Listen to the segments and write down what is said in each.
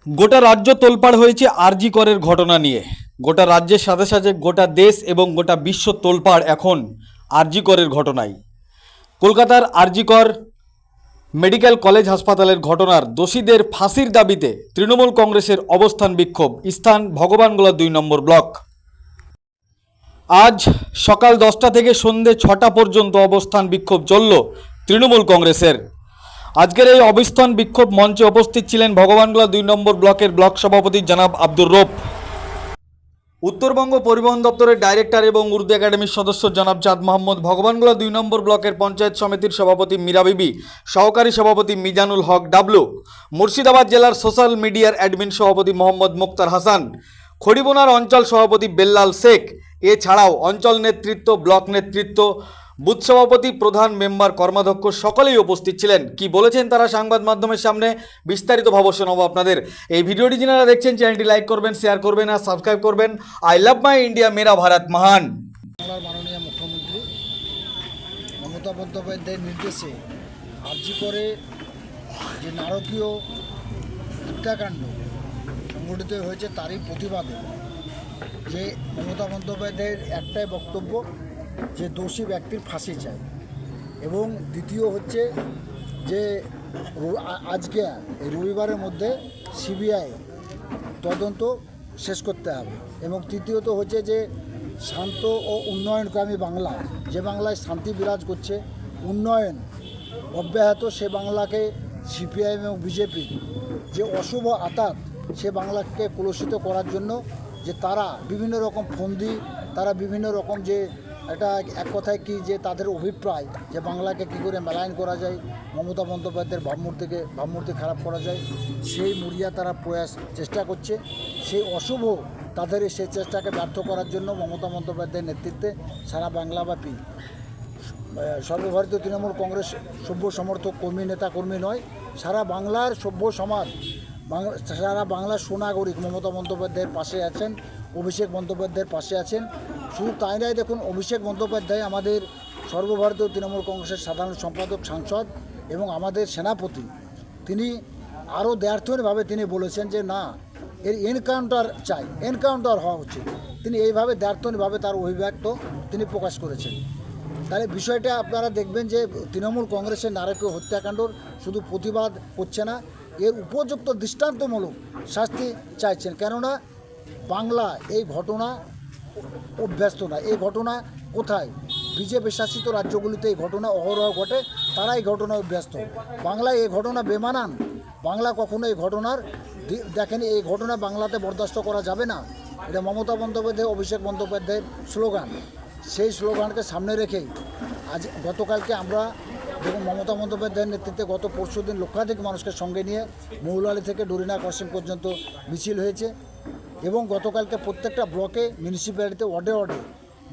গোটা রাজ্য তোলপাড় হয়েছে আরজি করের ঘটনা নিয়ে। গোটা রাজ্যের সাথে সাথে গোটা দেশ এবং গোটা বিশ্ব তোলপাড় এখন আরজি করের ঘটনায়। কলকাতার আরজি কর মেডিকেল কলেজ হাসপাতালের ঘটনার দোষীদের ফাঁসির দাবিতে তৃণমূল কংগ্রেসের অবস্থান বিক্ষোভ। স্থান ভগবানগোলা 2 নম্বর ব্লক। আজ সকাল 10টা থেকে সন্ধে 6টা পর্যন্ত অবস্থান বিক্ষোভ চলল তৃণমূল কংগ্রেসের। আজকের এই অবস্থান বিক্ষোভ মঞ্চে উপস্থিত ছিলেন ভগবানগোলা 2 নম্বর ব্লকের ব্লক সভাপতি জনাব আব্দুর রৌফ, উত্তরবঙ্গ পরিবহন দপ্তরের ডাইরেক্টর এবং উর্দু একাডেমির সদস্য জনাব চাঁদ মোহাম্মদ, ভগবানগোলা 2 নম্বর ব্লকের পঞ্চায়েত সমিতির সভাপতি মীরা বিবি, সহকারী সভাপতি মিজানুল হক ডাবলু, মুর্শিদাবাদ জেলার সোশ্যাল মিডিয়ার অ্যাডমিন সভাপতি মোহাম্মদ মুক্তার হাসান, খড়িবোনার অঞ্চল সভাপতি বেল্লাল শেখ, এছাড়াও অঞ্চল নেতৃত্ব, ব্লক নেতৃত্ব, বুথ সভাপতি, প্রধান মেম্বার, কর্মাধ্যক্ষ সকলেই উপস্থিত ছিলেন। কি বলেছেন তারা সংবাদ মাধ্যমের সামনে বিস্তারিত ভাবে শোনাবো আপনাদের। এই ভিডিওটি যারা দেখছেন চ্যানেলটি লাইক করবেন, শেয়ার করবেন আর সাবস্ক্রাইব করবেন। আই লাভ মাই ইন্ডিয়া, মেরা ভারত মহান। বাংলার মাননীয় মুখ্যমন্ত্রী মমতা বন্দ্যোপাধ্যায়ের নির্দেশে আরজি করে যে নারকীয় হত্যাকাণ্ড সংঘটিত হয়েছে তারই প্রতিবাদে যে মমতা বন্দ্যোপাধ্যায়ের একটাই বক্তব্য যে দোষী ব্যক্তির ফাঁসি চাই, এবং দ্বিতীয় হচ্ছে যে আজকে এই রবিবারের মধ্যে সিবিআই তদন্ত শেষ করতে হবে, এবং তৃতীয়ত হচ্ছে যে শান্ত ও উন্নয়নকামী বাংলা, যে বাংলায় শান্তি বিরাজ করছে, উন্নয়ন অব্যাহত, সে বাংলাকে সিপিআইএম এবং বিজেপির যে অশুভ আতাত সে বাংলাকে কলুষিত করার জন্য যে তারা বিভিন্ন রকম ফন্দি, তারা বিভিন্ন রকম যে একটা এক কথায় কি যে তাদের অভিপ্রায় যে বাংলাকে কী করে মেলায়ন করা যায়, মমতা বন্দ্যোপাধ্যায়ের ভাবমূর্তি খারাপ করা যায়, সেই মুড়িয়া তারা প্রয়াস চেষ্টা করছে। সেই অশুভ তাদের সেই চেষ্টাকে ব্যর্থ করার জন্য মমতা বন্দ্যোপাধ্যায়ের নেতৃত্বে সারা বাংলাব্যাপী সর্বভারতীয় তৃণমূল কংগ্রেস সভ্য সমর্থক কর্মী, নেতা কর্মী নয়, সারা বাংলার সভ্য সমাজ, সারা বাংলার সুনাগরিক মমতা বন্দ্যোপাধ্যায়ের পাশে আছেন, অভিষেক বন্দ্যোপাধ্যায়ের পাশে আছেন। শুধু তাই নয়, দেখুন অভিষেক বন্দ্যোপাধ্যায় আমাদের সর্বভারতীয় তৃণমূল কংগ্রেসের সাধারণ সম্পাদক, সাংসদ এবং আমাদের সেনাপতি, তিনি আরও দ্ব্যর্থহীনভাবে তিনি বলেছেন যে না, এর এনকাউন্টার চাই, এনকাউন্টার হওয়া উচিত। তিনি এইভাবে দ্ব্যর্থহীনভাবে তার অভিব্যক্ত তিনি প্রকাশ করেছেন। তাহলে বিষয়টা আপনারা দেখবেন যে তৃণমূল কংগ্রেসের নারকীয় হত্যাকাণ্ডর শুধু প্রতিবাদ করছে না, এর উপযুক্ত দৃষ্টান্তমূলক শাস্তি চাইছেন। কেননা বাংলা এই ঘটনা অভ্যস্ত না। এই ঘটনা কোথায়? বিজেপি শাসিত রাজ্যগুলিতে এই ঘটনা অহরহ ঘটে, তারা এই ঘটনা অভ্যস্ত। বাংলায় এই ঘটনা বেমানান, বাংলা কখনো এই ঘটনার দেখেনি। এই ঘটনা বাংলাতে বরদাস্ত করা যাবে না। এটা মমতা বন্দ্যোপাধ্যায়, অভিষেক বন্দ্যোপাধ্যায়ের স্লোগান। সেই স্লোগানকে সামনে রেখেই আজ গতকালকে আমরা দেখুন মমতা বন্দ্যোপাধ্যায়ের নেতৃত্বে গত পরশুদিন লক্ষাধিক মানুষকে সঙ্গে নিয়ে মৌলালি থেকে ডরিনা ক্রসিং পর্যন্ত মিছিল হয়েছে, এবং গতকালকে প্রত্যেকটা ব্লকে, মিউনিসিপ্যালিটিতে, ওয়ার্ডে ওয়ার্ডে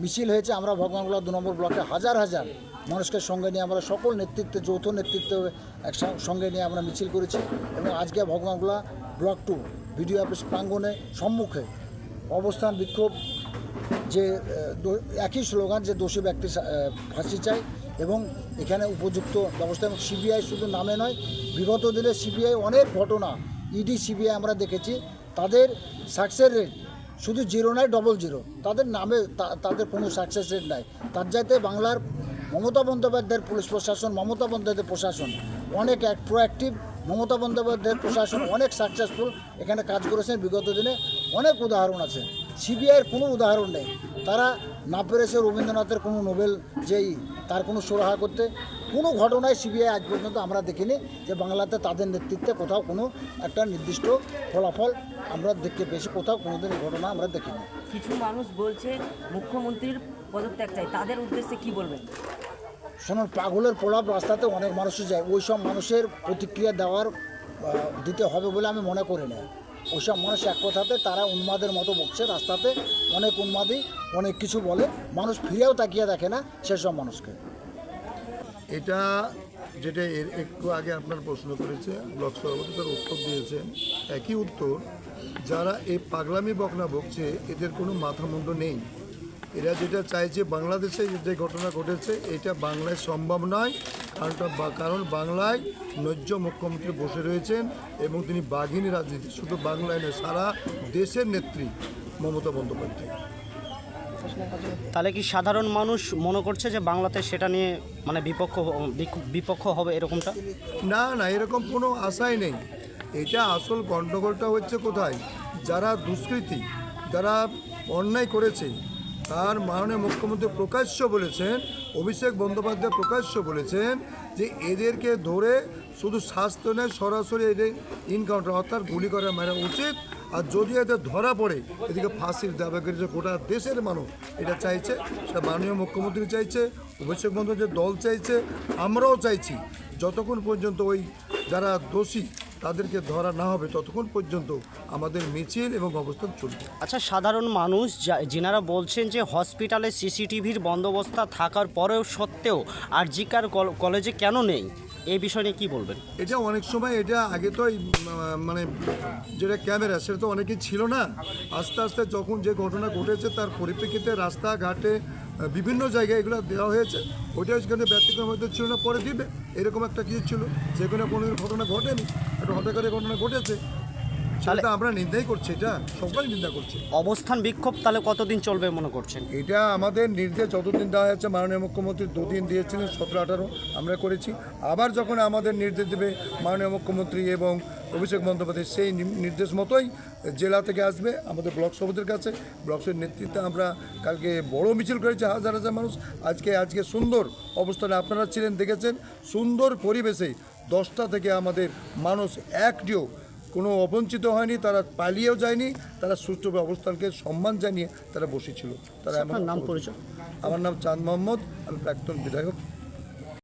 মিছিল হয়েছে। আমরা ভগবানগোলা 2 নম্বর ব্লকে হাজার হাজার মানুষকে সঙ্গে নিয়ে আমরা সকল নেতৃত্বে, যৌথ নেতৃত্বে সঙ্গে নিয়ে আমরা মিছিল করেছি, এবং আজকে ভগবানগোলা ব্লক 2 বিডিও অফিস প্রাঙ্গণে সম্মুখে অবস্থান বিক্ষোভ, যে একই স্লোগান যে দোষী ব্যক্তি ফাঁসি চাই এবং এখানে উপযুক্ত ব্যবস্থা। এবং সিবিআই শুধু নামে নয়, বিগত দিনে সিবিআই অনেক ঘটনা, ইডি সিবিআই আমরা দেখেছি, তাদের সাকসেস রেট শুধু 0 নয়, 00। তাদের নামে তাদের কোনো সাকসেস রেট নাই। তার চাইতে বাংলার মমতা বন্দ্যোপাধ্যায়ের পুলিশ প্রশাসন, মমতা বন্দ্যোপাধ্যায়ের প্রশাসন অনেক প্রোঅ্যাক্টিভ, মমতা বন্দ্যোপাধ্যায়ের প্রশাসন অনেক সাকসেসফুল এখানে কাজ করেছেন। বিগত দিনে অনেক উদাহরণ আছে, সিবিআইয়ের কোনো উদাহরণ নেই। তারা না পেরেছে রবীন্দ্রনাথের কোনো নোবেল যেই তার কোনো সুরাহা করতে। কোনো ঘটনায় সিবিআই আজ পর্যন্ত আমরা দেখিনি যে বাংলাতে তাদের নেতৃত্বে কোথাও কোনো একটা নির্দিষ্ট ফলাফল আমরা দেখতে পেয়েছি, কোথাও কোনোদিন এই ঘটনা আমরা দেখিনি। কিছু মানুষ বলছে মুখ্যমন্ত্রীর পদত্যাগ চাই, তাদের উদ্দেশ্যে কি বলবেন? শুনুন, পাগলের প্রলাপ রাস্তাতে অনেক মানুষই যায়, ওই সব মানুষের প্রতিক্রিয়া দিতে হবে বলে আমি মনে করি না। ওইসব মানুষ এক কথাতে তারা উন্মাদের মতো বকছে রাস্তাতে, অনেক উন্মাদী অনেক কিছু বলে, মানুষ ফিরেও তাকিয়ে দেখে না সেসব মানুষকে। এটা যেটা এর একটু আগে আপনার প্রশ্ন করেছে ব্লক সভাপতি, তার উত্তর দিয়েছেন একই উত্তর। যারা এই পাগলামি বকনা বকছে এদের কোনো মাথা মুন্ড নেই। এরা যেটা চাইছে বাংলাদেশে যে ঘটনা ঘটেছে এটা বাংলায় সম্ভব নয়, কারণ বাংলায় নৈর্য মুখ্যমন্ত্রী বসে রয়েছেন এবং তিনি বাঘিনী রাজনীতি, শুধু বাংলায় নয় সারা দেশের নেত্রী মমতা বন্দ্যোপাধ্যায়। তাহলে কি সাধারণ মানুষ মনে করছে যে বাংলাতে সেটা নিয়ে মানে বিপক্ষ হবে এরকমটা? না, এরকম কোনো আশাই নেই। এটা আসল গণ্ডগোলটা হচ্ছে কোথায়, যারা দুষ্কৃতী, যারা অন্যায় করেছে, তার মাননীয় মুখ্যমন্ত্রী প্রকাশ্য বলেছেন, অভিষেক বন্দ্যোপাধ্যায় প্রকাশ্য বলেছেন যে এদেরকে ধরে শুধু শাস্তি নয়, সরাসরি এদের ইনকাউন্টার অর্থাৎ গুলি করে মারা উচিত। আর যদি এদের ধরা পড়ে এদিকে ফাঁসির দাবি করেছে গোটা দেশের মানুষ এটা চাইছে, সেটা মাননীয় মুখ্যমন্ত্রী চাইছে, অভিষেক বন্দ্যোপাধ্যায়ের দল চাইছে, আমরাও চাইছি। যতক্ষণ পর্যন্ত ওই যারা দোষী তাদেরকে ধরা না হবে ততক্ষণ পর্যন্ত আমাদের মিছিল এবং অবস্থান চলবে। আচ্ছা, সাধারণ মানুষ যিনারা বলছেন যে হসপিটালে সিসিটিভির বন্দোবস্ত থাকার পরেও সত্ত্বেও আরজিকার কলেজে কেন নেই, এই বিষয় নিয়ে কী বলবেন? এটা অনেক সময় এটা আগে তো মানে যেটা ক্যামেরা সেটা তো অনেকেই ছিল না। আস্তে আস্তে যখন যে ঘটনা ঘটেছে তার পরিপ্রেক্ষিতে রাস্তাঘাটে বিভিন্ন জায়গায় এগুলো দেওয়া হয়েছে। ওইটা সেখানে ব্যতিক্রম হয়তো ছিল না, পরে দিবে, এরকম একটা কিছু ছিল যেখানে কোনো ঘটনা ঘটেনি, একটা হঠাৎ করে ঘটনা ঘটেছে, সেটা আমরা নিন্দাই করছি, এটা সবাই নিন্দা করছে। অবস্থান বিক্ষোভ তাহলে কতদিন চলবে মনে করছেন? এটা আমাদের নির্দেশ যতদিন দেওয়া হয়েছে, মাননীয় মুখ্যমন্ত্রী 2 দিন দিয়েছিলেন, 17-18 আমরা করেছি। আবার যখন আমাদের নির্দেশ দেবে মাননীয় মুখ্যমন্ত্রী এবং অভিষেক বন্দ্যোপাধ্যায়, সেই নির্দেশ মতোই জেলা থেকে আসবে আমাদের ব্লক সভাপতির কাছে। ব্লক সভাপতির নেতৃত্বে আমরা কালকে বড় মিছিল করেছি, হাজার হাজার মানুষ। আজকে সুন্দর অবস্থানে আপনারা ছিলেন, দেখেছেন, সুন্দর পরিবেশে 10টা থেকে আমাদের মানুষ একটিও কোনো অবঞ্চিত হয়নি, তারা পালিয়েও যায়নি, তারা সুষ্ঠুভাবে অবস্থানকে সম্মান জানিয়ে তারা বসেছিল। তারা আপনার নাম পরিচয়? আমার নাম চাঁদ মোহাম্মদ, আমি প্রাক্তন বিধায়ক।